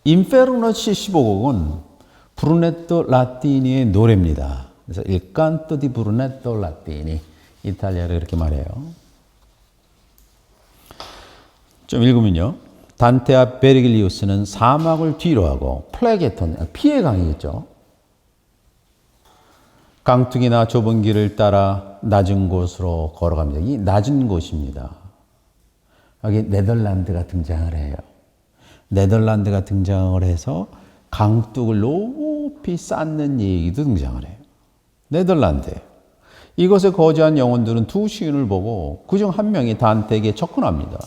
인페르노 75곡은 브루네토 라티니의 노래입니다. 그래서 Il canto di Brunetto Latini, 이탈리아로 이렇게 말해요. 좀 읽으면요. 단테와 베르길리우스는 사막을 뒤로하고 플레게톤, 피해 강이겠죠. 강둑이나 좁은 길을 따라 낮은 곳으로 걸어갑니다. 이 낮은 곳입니다. 여기 네덜란드가 등장을 해요. 네덜란드가 등장을 해서 강둑을 높이 쌓는 얘기도 등장을 해요. 네덜란드. 이곳에 거주한 영혼들은 두 시인을 보고 그중 한 명이 단테에게 접근합니다.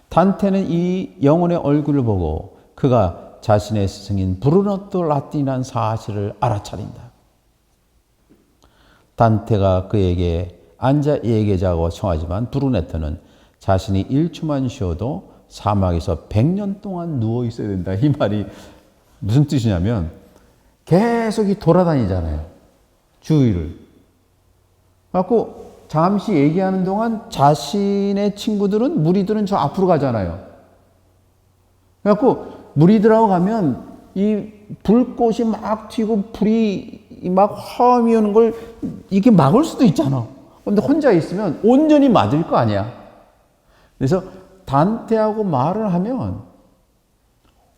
단테는 이 영혼의 얼굴을 보고 그가 자신의 스승인 브루네토 라티니라는 사실을 알아차린다. 단테가 그에게 앉아 얘기하자고 청하지만 브루네토는 자신이 1초만 쉬어도 사막에서 100년 동안 누워 있어야 된다. 이 말이 무슨 뜻이냐면 계속 돌아다니잖아요. 주위를. 그래갖고 잠시 얘기하는 동안 자신의 친구들은, 무리들은 저 앞으로 가잖아요. 그래갖고 무리들하고 가면 이 불꽃이 막 튀고 불이 막 화음이 오는 걸 이게 막을 수도 있잖아. 근데 혼자 있으면 온전히 맞을 거 아니야. 그래서 단테하고 말을 하면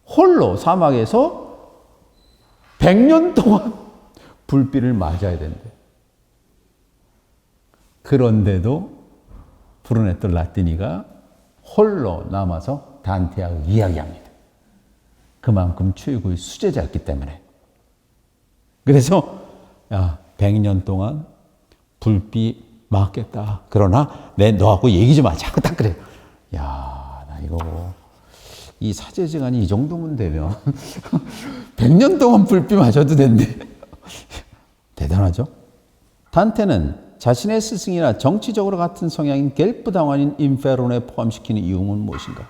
홀로 사막에서 100년 동안 불빛을 맞아야 된대. 그런데도 브루네토 라티니가 홀로 남아서 단테하고 이야기합니다. 그만큼 최고의 수제자였기 때문에. 그래서 100년 동안 불빛 맞겠다. 그러나 내 너하고 얘기 좀 하자. 딱 그래요. 야, 나 이거 이 사제지간이 이 정도면 되면 100년 동안 불빛 맞아도 된대. 대단하죠? 단테는 자신의 스승이나 정치적으로 같은 성향인 겔프 당원인 인페론에 포함시키는 이유는 무엇인가?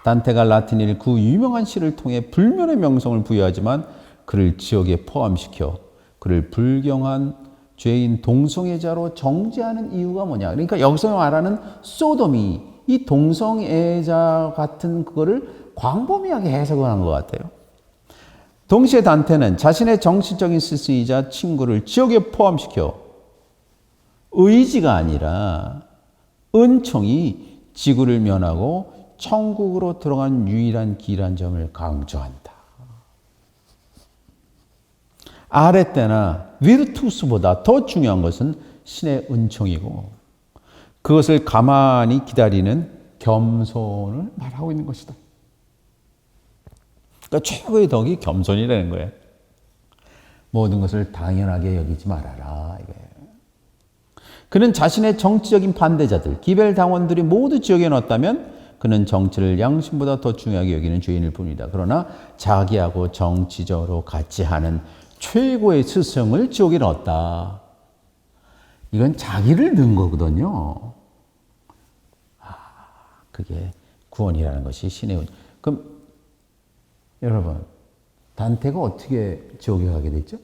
단테가 라틴어를 그 유명한 시를 통해 불면의 명성을 부여하지만 그를 지옥에 포함시켜 그를 불경한 죄인 동성애자로 정죄하는 이유가 뭐냐? 그러니까 여기서 말하는 소돔이 이 동성애자 같은 그거를 광범위하게 해석을 한 것 같아요. 동시에 단테는 자신의 정치적인 스승이자 친구를 지옥에 포함시켜 의지가 아니라 은총이 지구를 면하고 천국으로 들어간 유일한 길이라는 점을 강조한다. 아레테나 비르투스보다 더 중요한 것은 신의 은총이고 그것을 가만히 기다리는 겸손을 말하고 있는 것이다. 그러니까 최고의 덕이 겸손이라는 거예요. 모든 것을 당연하게 여기지 말아라. 이거예요. 그는 자신의 정치적인 반대자들, 기벨 당원들이 모두 지옥에 넣었다면 그는 정치를 양심보다 더 중요하게 여기는 죄인일 뿐이다. 그러나 자기하고 정치적으로 같이 하는 최고의 스승을 지옥에 넣었다. 이건 자기를 넣은 거거든요. 그게 구원이라는 것이 신의 은. 그럼 여러분, 단테가 어떻게 지옥에 가게 됐죠?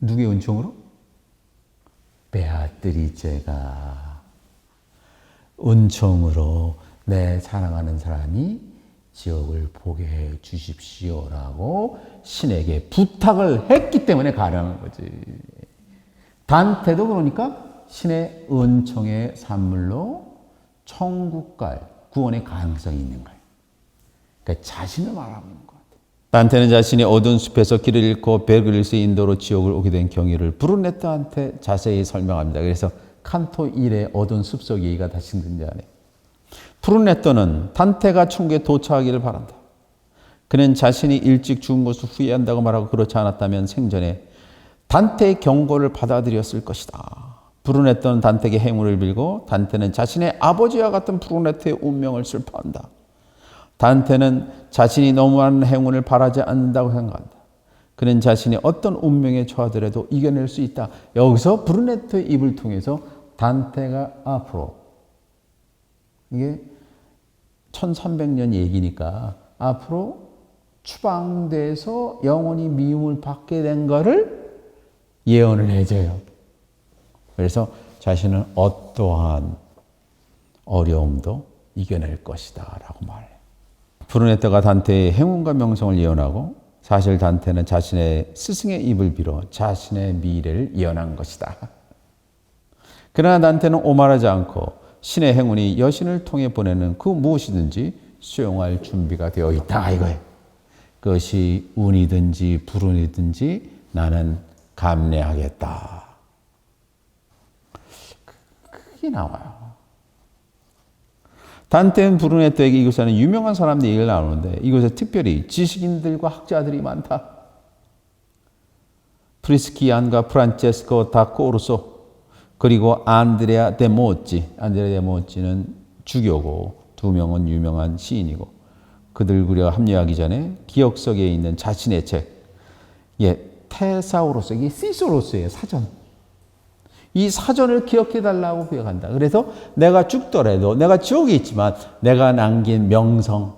누구의 은총으로? 베아트리체가 은총으로 내 사랑하는 사람이 지옥을 보게 해 주십시오라고 신에게 부탁을 했기 때문에 가능한 거지. 단테도 그러니까 신의 은총의 산물로 천국 갈 구원의 가능성이 있는 거예요. 그러니까 자신을 말하는 것 같아요. 단테는 자신이 어두운 숲에서 길을 잃고 베르길리우스의 인도로 지옥을 오게 된 경위를 브루네토한테 자세히 설명합니다. 그래서 칸토 1의 어두운 숲속 얘기가 다시 등장하네요. 브루네토는 단테가 천국에 도착하기를 바란다. 그는 자신이 일찍 죽은 것을 후회한다고 말하고 그렇지 않았다면 생전에 단테의 경고를 받아들였을 것이다. 브루네토는 단테에게 행운을 빌고 단테는 자신의 아버지와 같은 브루네토의 운명을 슬퍼한다. 단테는 자신이 너무 많은 행운을 바라지 않는다고 생각한다. 그는 자신이 어떤 운명에 처하더라도 이겨낼 수 있다. 여기서 브루네토의 입을 통해서 단테가 앞으로, 이게 1300년 얘기니까 앞으로 추방돼서 영원히 미움을 받게 된 거를 예언을 해줘요. 그래서 자신은 어떠한 어려움도 이겨낼 것이다 라고 말해요. 브루네토가 단테의 행운과 명성을 예언하고 사실 단테는 자신의 스승의 입을 빌어 자신의 미래를 예언한 것이다. 그러나 단테는 오만하지 않고 신의 행운이 여신을 통해 보내는 그 무엇이든지 수용할 준비가 되어 있다 이거예요. 그것이 운이든지 불운이든지 나는 감내하겠다. 그게 나와요. 단테는 브루네토에게 이곳에는 유명한 사람들 얘기를 나오는데 이곳에 특별히 지식인들과 학자들이 많다. 프리스키안과 프란체스코 다코르소 그리고 안드레아 데모찌. 안드레아 데모찌는 주교고 두 명은 유명한 시인이고 그들 우리가 합류하기 전에 기억석에 있는 자신의 책 테사우로스 이게 시소로스의 사전. 이 사전을 기억해 달라고 기억한다. 그래서 내가 죽더라도 내가 지옥에 있지만 내가 남긴 명성,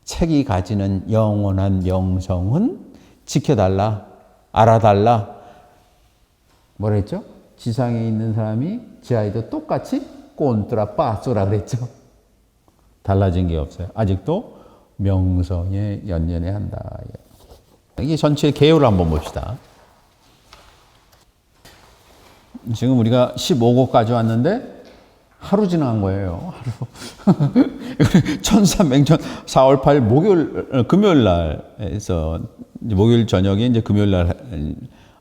책이 가지는 영원한 명성은 지켜달라, 알아달라. 뭐라 했죠? 지상에 있는 사람이 지하에도 똑같이 꼰트라 빠쏘라 그랬죠. 달라진 게 없어요. 아직도 명성에 연연해야 한다. 이게 전체 개요를 한번 봅시다. 지금 우리가 15곡까지 왔는데 하루 지난 거예요. 하루. 1300년 4월 8일 목요일, 금요일 날에서 목요일 저녁에 이제 금요일 날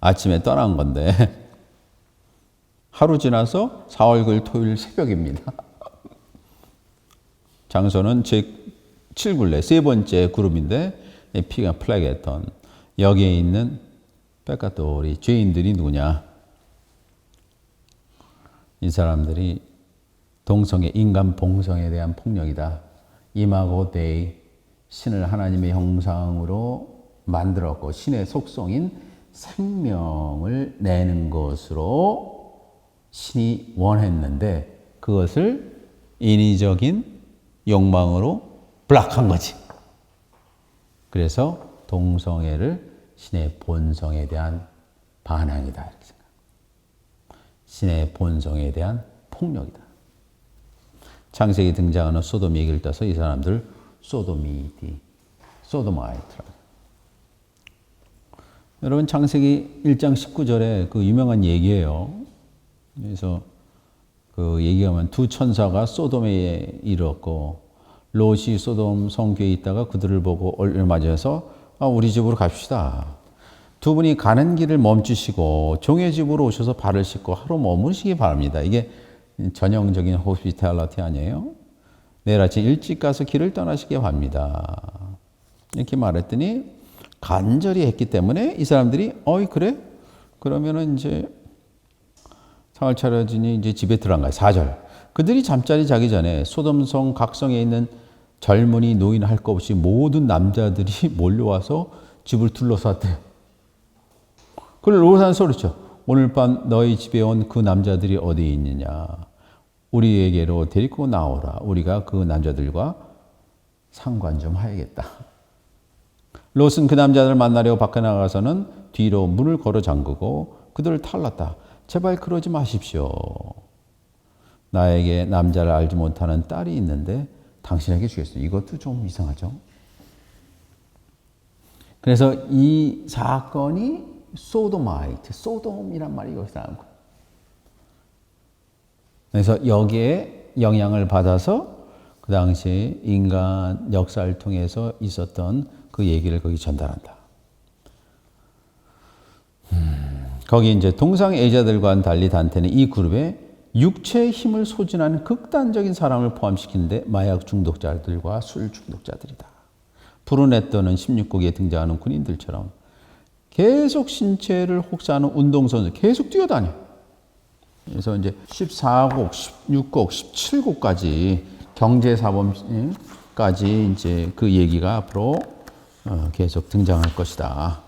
아침에 떠난 건데 하루 지나서 4월 9일 토요일 새벽입니다. 장소는 제7굴레 세 번째 그룹인데 피가 플라게톤. 여기에 있는 페카토리 죄인들이 누구냐? 이 사람들이 동성애, 인간 본성에 대한 폭력이다. 이마고 데이, 신을 하나님의 형상으로 만들었고 신의 속성인 생명을 내는 것으로 신이 원했는데 그것을 인위적인 욕망으로 블락한 거지. 그래서 동성애를 신의 본성에 대한 반항이다. 이렇게 생각합니다. 신의 본성에 대한 폭력이다. 창세기 등장하는 소돔 얘기를 따서 이 사람들 소도미티, 소도마이트라. 여러분 창세기 1장 19절에 그 유명한 얘기예요. 그래서 그 얘기하면 두 천사가 소돔에 이르렀고 롯이 소돔 성교에 있다가 그들을 보고 얼굴을 맞이해서 우리 집으로 갑시다. 두 분이 가는 길을 멈추시고 종의 집으로 오셔서 발을 씻고 하루 머무시기 바랍니다. 이게 전형적인 호스피탈리티 아니에요? 내일 아침 일찍 가서 길을 떠나시기 바랍니다. 이렇게 말했더니 간절히 했기 때문에 이 사람들이 그래? 그러면은 이제 상을 차려주니 이제 집에 들어간 거예요. 4절. 그들이 잠자리 자기 전에 소돔성 각성에 있는 젊은이 노인 할 것 없이 모든 남자들이 몰려와서 집을 둘러쌌대요. 그걸 롯은 소리쳐. 오늘 밤 너희 집에 온 그 남자들이 어디에 있느냐. 우리에게로 데리고 나오라. 우리가 그 남자들과 상관 좀 하야겠다. 롯은 그 남자들을 만나려고 밖에 나가서는 뒤로 문을 걸어 잠그고 그들을 탈랐다. 제발 그러지 마십시오. 나에게 남자를 알지 못하는 딸이 있는데 당신에게 주겠어요. 이것도 좀 이상하죠. 그래서 이 사건이 소도마이트, 소돔이란 말이 여기서 나온 거예요. 그래서 여기에 영향을 받아서 그 당시 인간 역사를 통해서 있었던 그 얘기를 거기 전달한다. 거기 이제 동성애자들과는 달리 단테는 이 그룹에 육체의 힘을 소진하는 극단적인 사람을 포함시키는데 마약 중독자들과 술 중독자들이다. 브루네토는 16곡에 등장하는 군인들처럼 계속 신체를 혹사하는 운동선수 계속 뛰어다녀. 그래서 이제 14곡, 16곡, 17곡까지 경제사범까지 이제 그 얘기가 앞으로 계속 등장할 것이다.